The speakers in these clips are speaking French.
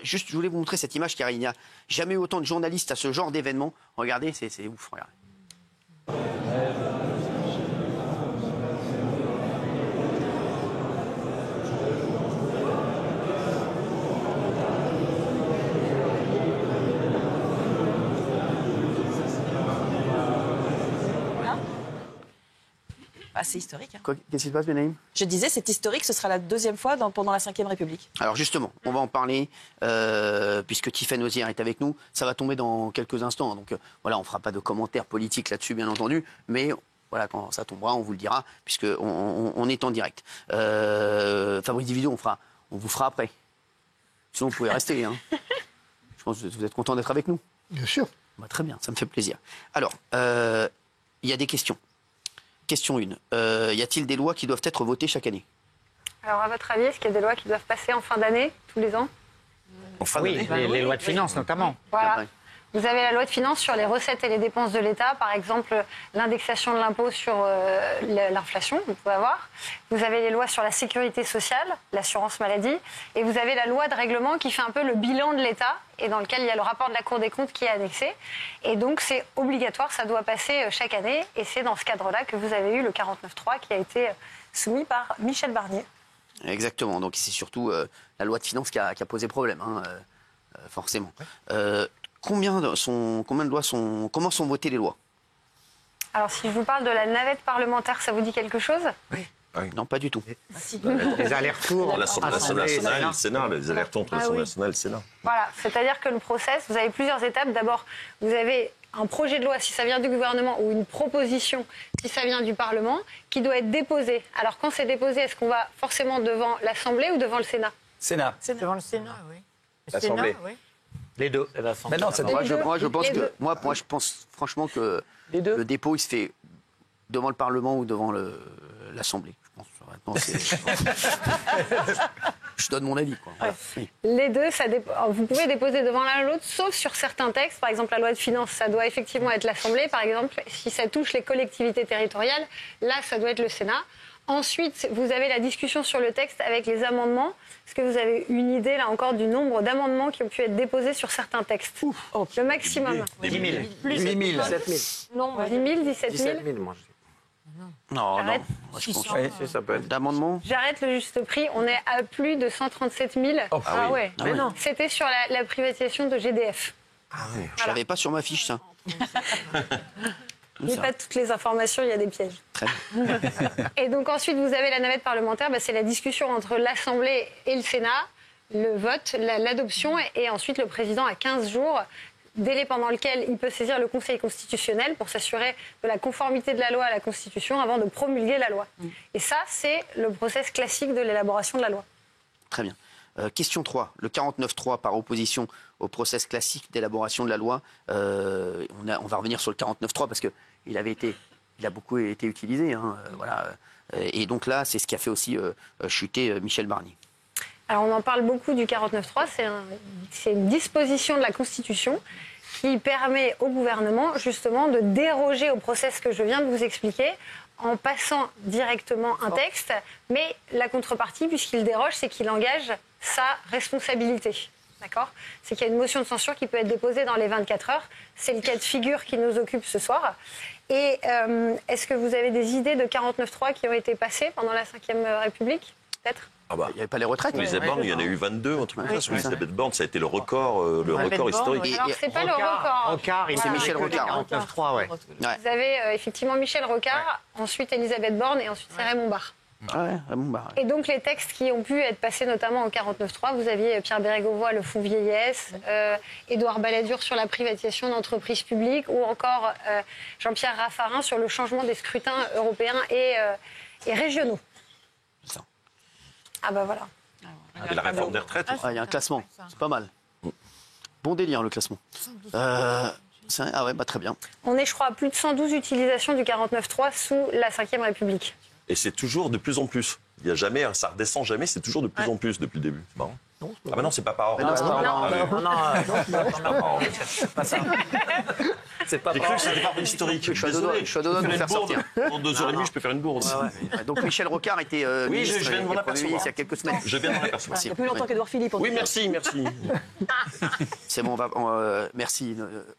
Juste, je voulais vous montrer cette image car il n'y a jamais eu autant de journalistes à ce genre d'événement. Regardez, c'est ouf, regardez. Ah, c'est historique. Hein. Qu'est-ce qui se passe, Benaïm? Je disais, c'est historique, ce sera la deuxième fois pendant la Ve République. Alors justement, on va en parler, puisque Tiffaine Ozière est avec nous. Ça va tomber dans quelques instants. Donc voilà, on ne fera pas de commentaires politiques là-dessus, bien entendu. Mais voilà, quand ça tombera, on vous le dira, puisqu'on est en direct. Fabrice Divido, on vous fera après. Sinon, vous pouvez rester. Hein. Je pense que vous êtes content d'être avec nous. Bien sûr. Bah, très bien, ça me fait plaisir. Alors, il y a des questions. Question 1. Y a-t-il des lois qui doivent être votées chaque année? Alors, à votre avis, est-ce qu'il y a des lois qui doivent passer en fin d'année, tous les ans? En fin d'année. Les lois de finances, notamment. Voilà. Vous avez la loi de finances sur les recettes et les dépenses de l'État, par exemple l'indexation de l'impôt sur l'inflation, vous pouvez avoir. Vous avez les lois sur la sécurité sociale, l'assurance maladie, et vous avez la loi de règlement qui fait un peu le bilan de l'État et dans lequel il y a le rapport de la Cour des comptes qui est annexé. Et donc c'est obligatoire, ça doit passer chaque année, et c'est dans ce cadre-là que vous avez eu le 49.3 qui a été soumis par Michel Barnier. Exactement, donc c'est surtout la loi de finances qui a posé problème, hein, forcément. Comment sont votées les lois? Alors, si je vous parle de la navette parlementaire, ça vous dit quelque chose? Oui. Non, pas du tout. Les allers-retours. L'Assemblée nationale et le Sénat, les allers-retours entre l'Assemblée nationale et le Sénat. Voilà, c'est-à-dire que le process, vous avez plusieurs étapes. D'abord, vous avez un projet de loi, si ça vient du gouvernement, ou une proposition, si ça vient du Parlement, qui doit être déposée. Alors, quand c'est déposé, est-ce qu'on va forcément devant l'Assemblée ou devant le Sénat? Sénat. Devant le Sénat, oui. L'Assemblée. Oui. Les deux. Mais non, Moi, je pense franchement que le dépôt, il se fait devant le Parlement ou devant l'Assemblée. Je pense. Je donne mon avis. Quoi. Ouais. Oui. Les deux, vous pouvez déposer devant l'un ou l'autre, sauf sur certains textes. Par exemple, la loi de finances, ça doit effectivement être l'Assemblée. Par exemple, si ça touche les collectivités territoriales, là, ça doit être le Sénat. Ensuite, vous avez la discussion sur le texte avec les amendements. Est-ce que vous avez une idée, là encore, du nombre d'amendements qui ont pu être déposés sur certains textes? Le maximum. 10 000. 8 000. 7 000. Non, 10 000, 17 000. 17 000, moi, je dis. Non. J'arrête. Moi, je pense Oui, ça peut être. d'amendements. J'arrête le juste prix. On est à plus de 137 000. Ah ouais. Mais non. C'était sur la privatisation de GDF. Je l'avais pas sur ma fiche, ça. Il n'y a pas toutes les informations, il y a des pièges. Très bien. Et donc ensuite, vous avez la navette parlementaire. C'est la discussion entre l'Assemblée et le Sénat, le vote, l'adoption, et ensuite le président a 15 jours, délai pendant lequel il peut saisir le Conseil constitutionnel pour s'assurer de la conformité de la loi à la Constitution avant de promulguer la loi. Et ça, c'est le process classique de l'élaboration de la loi. Très bien. Question 3. Le 49.3 par opposition au process classique d'élaboration de la loi. On va revenir sur le 49.3 parce qu'il a beaucoup été utilisé. Hein, voilà. Et donc là, c'est ce qui a fait aussi chuter Michel Barnier. Alors on en parle beaucoup du 49.3. C'est une disposition de la Constitution qui permet au gouvernement justement de déroger au process que je viens de vous expliquer en passant directement un texte, mais la contrepartie, puisqu'il déroge, c'est qu'il engage sa responsabilité. D'accord ? C'est qu'il y a une motion de censure qui peut être déposée dans les 24 heures. C'est le cas de figure qui nous occupe ce soir. Et est-ce que vous avez des idées de 49.3 qui ont été passées pendant la Ve République, peut-être ? Ah bah. Il n'y avait pas les retraites. Elisabeth Borne, il y en a eu 22, un truc comme ça. Sur Elisabeth Borne, ça a été le record historique. Alors, c'est pas le record. Rocard, C'est Michel Rocard. 49.3, ouais. Vous avez effectivement Michel Rocard, ensuite Elisabeth Borne et ensuite c'est Raymond Barre. Ah ouais, Raymond Barre. Et donc les textes qui ont pu être passés notamment au 49.3, vous aviez Pierre Bérégovoy, le fonds vieillesse, Édouard Balladur sur la privatisation d'entreprises publiques ou encore Jean-Pierre Raffarin sur le changement des scrutins européens et régionaux. Ça. Ah bah voilà. Et la réforme des retraites. Il y a un classement, c'est pas mal. Bon délire le classement. Ah ouais, bah très bien. On est, je crois, à plus de 112 utilisations du 49.3 sous la Ve République. Et c'est toujours de plus en plus. Il y a jamais, ça redescend jamais, c'est toujours de plus en plus depuis le début. C'est marrant. Ah bah non, c'est pas par ordre. Non, c'est pas par ordre. Non, c'est pas ça. C'est pas J'ai cru que c'était par ordre historique. Je suis à deux doigts de vous faire sortir. En 2h30, je peux faire une bourde. Donc Michel Rocard était Oui, ministre je viens de m'en et Premier apercevoir. ministre il y a quelques semaines. Je viens d'en apercevoir. Il y a plus longtemps qu'Edouard Philippe. en Oui, tout cas. merci, merci. C'est bon, merci.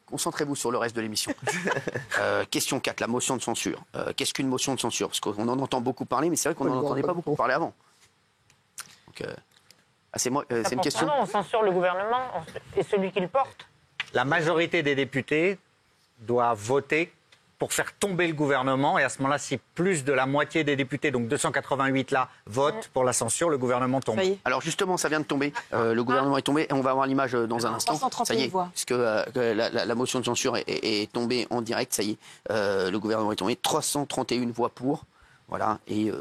Concentrez-vous sur le reste de l'émission. Question 4, la motion de censure. Qu'est-ce qu'une motion de censure? Parce qu'on en entend beaucoup parler, mais c'est vrai qu'on n'en entendait pas beaucoup parler avant. Donc, c'est une question. Non, on censure le gouvernement et celui qui le porte. La majorité des députés doit voter pour faire tomber le gouvernement. Et à ce moment-là, si plus de la moitié des députés, donc 288 là, votent pour la censure, le gouvernement tombe. Ça y est. Alors justement, ça vient de tomber. Le gouvernement est tombé et on va avoir l'image dans un instant. 331 Ça y est, voix. puisque la motion de censure est tombée en direct. Ça y est, le gouvernement est tombé. 331 voix pour. Voilà. Et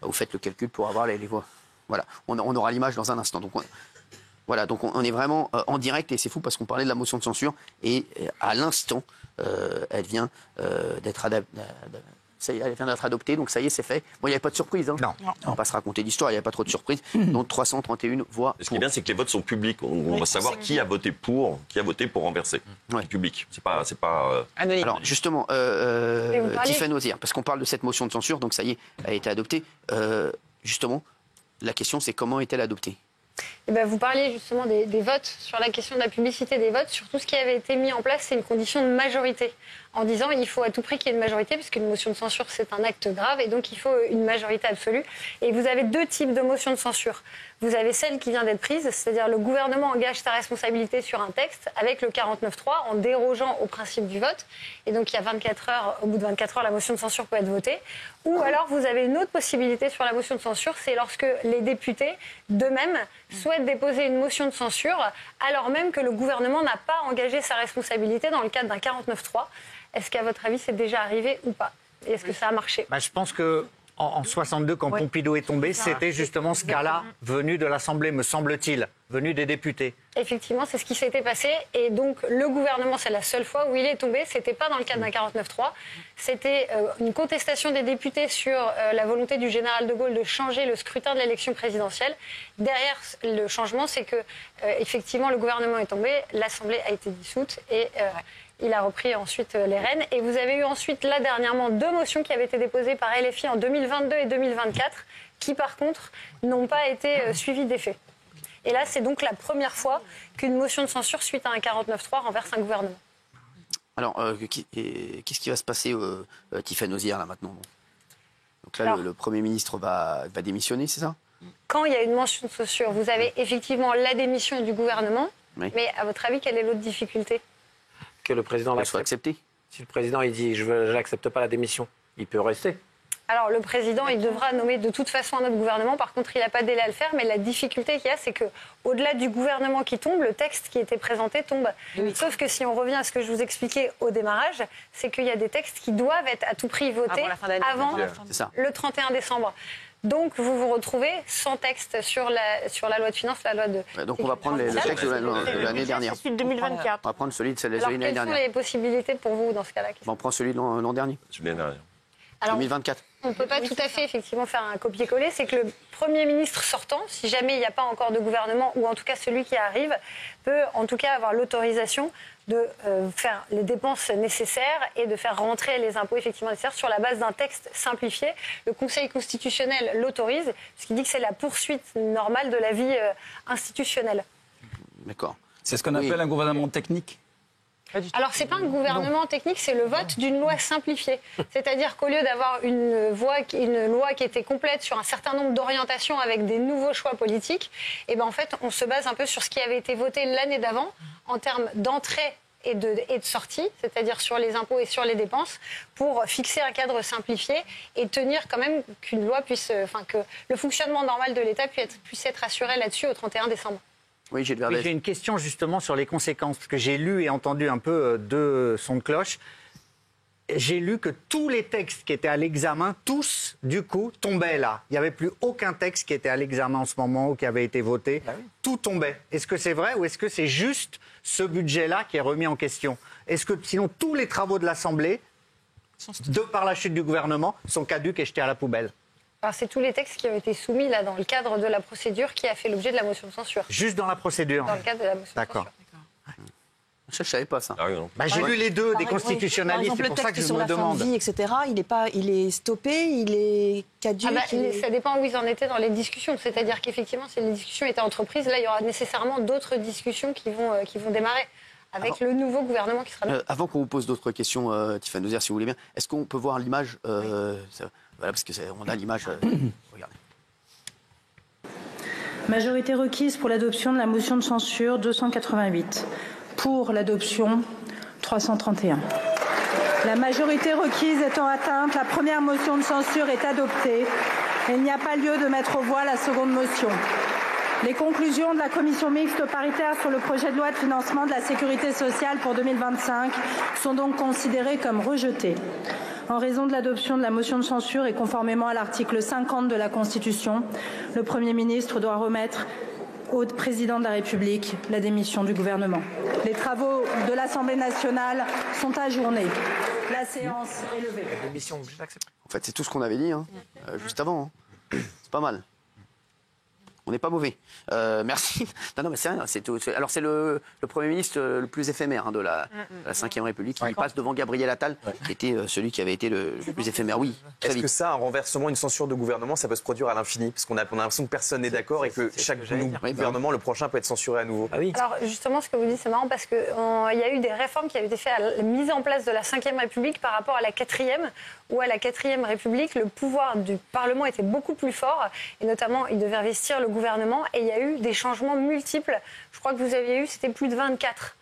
vous faites le calcul pour avoir les voix. Voilà. On aura l'image dans un instant. Donc voilà. Donc on est vraiment en direct et c'est fou parce qu'on parlait de la motion de censure et à l'instant, elle vient d'être adoptée. Donc ça y est, c'est fait. Bon, il n'y avait pas de surprise. Hein. Non. On va pas se raconter d'histoire. Il n'y avait pas trop de surprise. Donc 331 voix. Ce qui est bien, c'est que les votes sont publics. On va savoir qui a voté pour renverser. Ouais. C'est public. C'est pas. Alors justement, vous parliez- Tiffaine Ozière, parce qu'on parle de cette motion de censure, donc ça y est, elle a été adoptée. Justement, la question c'est comment est-elle adoptée? Eh ben, vous parliez justement des votes, sur la question de la publicité des votes. Sur tout ce qui avait été mis en place, c'est une condition de majorité. En disant il faut à tout prix qu'il y ait une majorité, puisqu'une motion de censure, c'est un acte grave, et donc il faut une majorité absolue. Et vous avez deux types de motions de censure. Vous avez celle qui vient d'être prise, c'est-à-dire le gouvernement engage sa responsabilité sur un texte avec le 49.3 en dérogeant au principe du vote. Et donc il y a 24 heures, au bout de 24 heures, la motion de censure peut être votée. Ou alors vous avez une autre possibilité sur la motion de censure, c'est lorsque les députés d'eux-mêmes souhaitent déposer une motion de censure alors même que le gouvernement n'a pas engagé sa responsabilité dans le cadre d'un 49.3. Est-ce qu'à votre avis, c'est déjà arrivé ou pas? Et est-ce que ça a marché? Je pense que en 62, quand Pompidou est tombé, c'était justement ce cas-là, venu de l'Assemblée, me semble-t-il, venu des députés. Effectivement, c'est ce qui s'était passé. Et donc, le gouvernement, c'est la seule fois où il est tombé. C'était pas dans le cadre d'un 49.3. C'était une contestation des députés sur la volonté du général de Gaulle de changer le scrutin de l'élection présidentielle. Derrière le changement, c'est que, effectivement, le gouvernement est tombé, l'Assemblée a été dissoute et il a repris ensuite les rênes. Et vous avez eu ensuite, là, dernièrement, deux motions qui avaient été déposées par LFI en 2022 et 2024, qui, par contre, n'ont pas été suivies d'effet. Et là, c'est donc la première fois qu'une motion de censure suite à un 49.3 renverse un gouvernement. Alors, qu'est-ce qui va se passer, Tiffaine Ozière, là, maintenant? Donc là, Alors, le Premier ministre va démissionner, c'est ça? Quand il y a une motion de censure, vous avez effectivement la démission du gouvernement. Oui. Mais à votre avis, quelle est l'autre difficulté? Que le président Elle soit l'accepte. acceptée? Si le président il dit je n'accepte pas la démission, il peut rester. Alors, le président, il devra nommer de toute façon un autre gouvernement. Par contre, il n'a pas de délai à le faire. Mais la difficulté qu'il y a, c'est qu'au-delà du gouvernement qui tombe, le texte qui était présenté tombe. Sauf que si on revient à ce que je vous expliquais au démarrage, c'est qu'il y a des textes qui doivent être à tout prix votés Avant la fin d'année. avant C'est ça. le 31 décembre. Donc, vous vous retrouvez sans texte sur la loi de finances, la loi de... Ouais, donc on va prendre le texte de l'année dernière. C'est celui de 2024. On va prendre celui de Alors, l'année quelles sont dernière. les possibilités pour vous dans ce cas-là? On prend celui de l'an dernier, C'est l'année dernière. Alors, 2024. on ne peut pas tout à fait effectivement faire un copier-coller. C'est que le Premier ministre sortant, si jamais il n'y a pas encore de gouvernement, ou en tout cas celui qui arrive, peut en tout cas avoir l'autorisation de faire les dépenses nécessaires et de faire rentrer les impôts effectivement nécessaires sur la base d'un texte simplifié. Le Conseil constitutionnel l'autorise, puisqu'il dit que c'est la poursuite normale de la vie institutionnelle. D'accord. C'est ce qu'on appelle un gouvernement technique. Alors, ce n'est pas un gouvernement technique, c'est le vote d'une loi simplifiée. C'est-à-dire qu'au lieu d'avoir une loi qui était complète sur un certain nombre d'orientations avec des nouveaux choix politiques, eh ben, en fait, on se base un peu sur ce qui avait été voté l'année d'avant en termes d'entrée et de sortie, c'est-à-dire sur les impôts et sur les dépenses, pour fixer un cadre simplifié et tenir quand même qu'une loi puisse, que le fonctionnement normal de l'État puisse être assuré là-dessus au 31 décembre. Oui, Gilles Oui, Verdez. j'ai une question justement sur les conséquences, parce que j'ai lu et entendu un peu deux sons de cloche. J'ai lu que tous les textes qui étaient à l'examen, tous, du coup, tombaient là. Il n'y avait plus aucun texte qui était à l'examen en ce moment ou qui avait été voté. Tout tombait. Est-ce que c'est vrai ou est-ce que c'est juste ce budget-là qui est remis en question? Est-ce que sinon tous les travaux de l'Assemblée, de par la chute du gouvernement, sont caducs et jetés à la poubelle? Alors, c'est tous les textes qui ont été soumis là dans le cadre de la procédure qui a fait l'objet de la motion de censure. Juste dans la procédure. Dans le cadre de la motion de D'accord. censure. Ça, je savais pas ça. Ah oui, non. J'ai lu les deux, des Par constitutionnalistes, exemple, c'est pour le ça que texte je sur me la fin demande. de vie, etc., il est stoppé, il est caduc. Ça dépend où ils en étaient dans les discussions. C'est-à-dire qu'effectivement, si les discussions étaient entreprises, là, il y aura nécessairement d'autres discussions qui vont démarrer avec le nouveau gouvernement qui sera là. Avant qu'on vous pose d'autres questions, Tiffany Nozière, si vous voulez bien, est-ce qu'on peut voir l'image voilà, parce qu'on a l'image. Regardez. Majorité requise pour l'adoption de la motion de censure 288. Pour l'adoption 331. La majorité requise étant atteinte, la première motion de censure est adoptée. Il n'y a pas lieu de mettre aux voix la seconde motion. Les conclusions de la commission mixte paritaire sur le projet de loi de financement de la sécurité sociale pour 2025 sont donc considérées comme rejetées. En raison de l'adoption de la motion de censure et conformément à l'article 50 de la Constitution, le Premier ministre doit remettre au président de la République la démission du gouvernement. Les travaux de l'Assemblée nationale sont ajournés. La séance est levée. En fait, c'est tout ce qu'on avait dit juste avant. C'est pas mal. On n'est pas mauvais. Merci. Non, mais c'est rien. Alors, c'est le Premier ministre le plus éphémère de la Ve République. Il passe devant Gabriel Attal, qui était celui qui avait été le plus éphémère. Oui, très Est-ce vite. que ça, un renversement, une censure de gouvernement, ça peut se produire à l'infini? Parce qu'on a l'impression que personne n'est d'accord et que chaque gouvernement, le prochain, peut être censuré à nouveau. Ah oui. Alors justement, ce que vous dites, c'est marrant parce qu'il y a eu des réformes qui avaient été faites à la mise en place de la Ve République par rapport à la 4e, où à la 4e République, le pouvoir du Parlement était beaucoup plus fort, et notamment, il devait investir le gouvernement, et il y a eu des changements multiples. Je crois que vous aviez eu, c'était plus de 24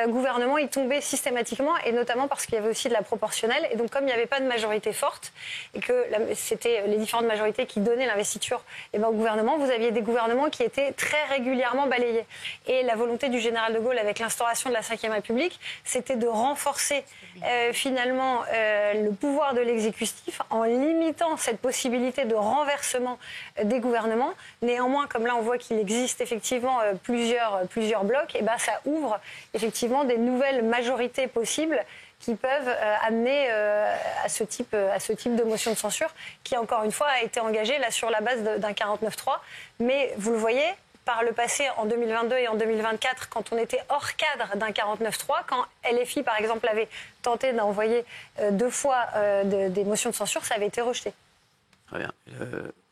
gouvernements, ils tombaient systématiquement, et notamment parce qu'il y avait aussi de la proportionnelle, et donc comme il n'y avait pas de majorité forte, et que c'était les différentes majorités qui donnaient l'investiture au gouvernement, vous aviez des gouvernements qui étaient très régulièrement balayés. Et la volonté du général de Gaulle avec l'instauration de la Ve République, c'était de renforcer finalement le pouvoir de l'exécutif en limitant cette possibilité de renversement des gouvernements. Néanmoins, comme là on voit qu'il existe effectivement plusieurs blocs, et ça ouvre effectivement des nouvelles majorités possibles qui peuvent amener à ce type de motion de censure qui, encore une fois, a été engagée là sur la base d'un 49.3. Mais vous le voyez, par le passé, en 2022 et en 2024, quand on était hors cadre d'un 49.3, quand LFI, par exemple, avait tenté d'envoyer 2 fois des motions de censure, ça avait été rejeté. Très bien.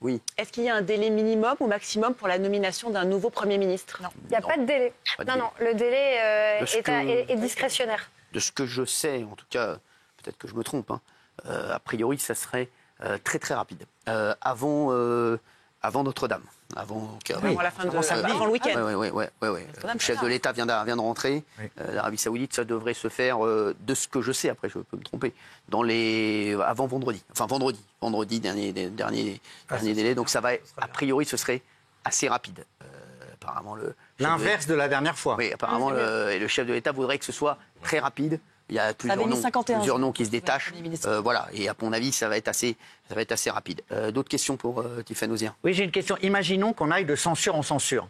Oui. Est-ce qu'il y a un délai minimum ou maximum pour la nomination d'un nouveau Premier ministre? Non, il n'y a pas de délai. Non, le délai est discrétionnaire. De ce que je sais, en tout cas, peut-être que je me trompe, a priori, ça serait très très rapide. Avant Notre-Dame. Avant la fin avant le week-end. Oui. Le chef de l'État vient de rentrer. L'Arabie Saoudite, ça devrait se faire, de ce que je sais, après je peux me tromper, avant vendredi. Enfin vendredi, dernier délai. Donc ça va, a priori, ce serait assez rapide. Apparemment, l'inverse de la dernière fois. Oui, apparemment, le chef de l'État voudrait que ce soit très rapide. Il y a plusieurs noms qui se détachent. Voilà. Et à mon avis, ça va être assez rapide. D'autres questions pour Tiffany Nozière? Oui, j'ai une question. Imaginons qu'on aille de censure en censure.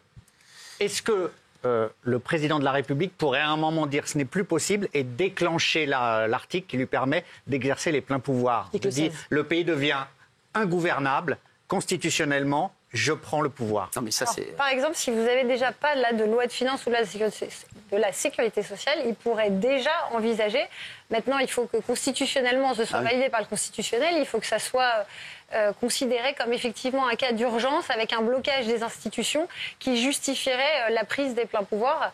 Est-ce que le président de la République pourrait à un moment dire ce n'est plus possible et déclencher l'article qui lui permet d'exercer les pleins pouvoirs? Le pays devient ingouvernable constitutionnellement. Je prends le pouvoir. Non, mais ça, par exemple, si vous n'avez déjà pas de loi de finances ou de la sécurité sociale, il pourrait déjà envisager. Maintenant, il faut que constitutionnellement, ce soit validé par le constitutionnel. Il faut que ça soit considéré comme effectivement un cas d'urgence avec un blocage des institutions qui justifierait la prise des pleins pouvoirs,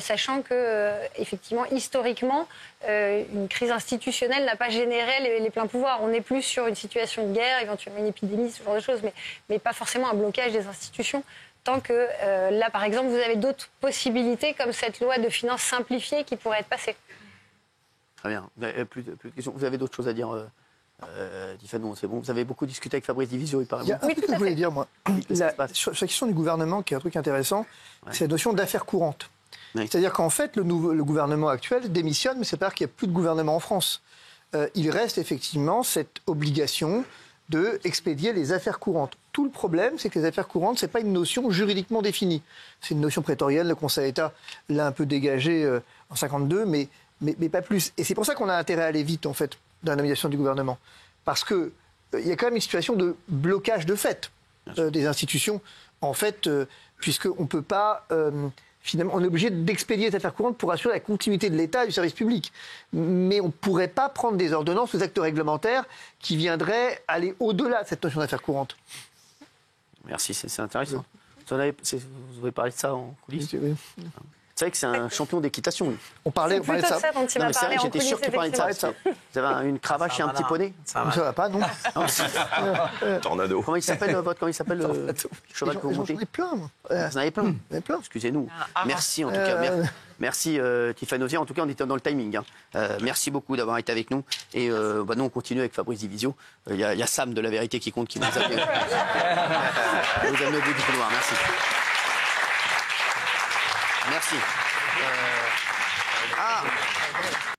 sachant que, effectivement, historiquement, une crise institutionnelle n'a pas généré les pleins pouvoirs. On est plus sur une situation de guerre, éventuellement une épidémie, ce genre de choses, mais pas forcément un blocage des institutions. Tant que là, par exemple, vous avez d'autres possibilités comme cette loi de finances simplifiée qui pourrait être passée. Très bien. Plus de questions. Vous avez d'autres choses à dire Tiffany, non, c'est bon. Vous avez beaucoup discuté avec Fabrice Divisio, il paraît. Il y a un truc que je voulais dire, moi. Sur la question du gouvernement, qui est un truc intéressant, c'est la notion d'affaires courantes. Oui. C'est-à-dire qu'en fait, le gouvernement actuel démissionne, mais c'est pas qu'il n'y a plus de gouvernement en France. Il reste effectivement cette obligation d'expédier les affaires courantes. Tout le problème, c'est que les affaires courantes, ce n'est pas une notion juridiquement définie. C'est une notion prétorienne, le Conseil d'État l'a un peu dégagée en 52, mais pas plus. Et c'est pour ça qu'on a intérêt à aller vite, en fait, dans la nomination du gouvernement. Parce que il y a quand même une situation de blocage de fait des institutions, en fait, puisqu'on ne peut pas... finalement, on est obligé d'expédier cette affaire courante pour assurer la continuité de l'État et du service public. Mais on ne pourrait pas prendre des ordonnances aux actes réglementaires qui viendraient aller au-delà de cette notion d'affaire courante. Merci, c'est intéressant. Vous avez parlé de ça en coulisses. Oui. C'est vrai que c'est un champion d'équitation. On parlait de ça. C'est ça dont il m'a parlé en J'étais sûr que tu parlais de ça. Vous avez une cravache et un petit poney. Ça va pas, non. Tornado. Comment il s'appelle le cheval que vous montez? J'en ai plein, moi. Vous en avez plein. Excusez-nous. Merci en tout cas. Merci Tiffany Osier. En tout cas, on était dans le timing. Merci beaucoup d'avoir été avec nous. Et nous, on continue avec Fabrice Divisio. Il y a Sam de La Vérité qui compte, qui nous a amené au bout du couloir. Merci. Merci.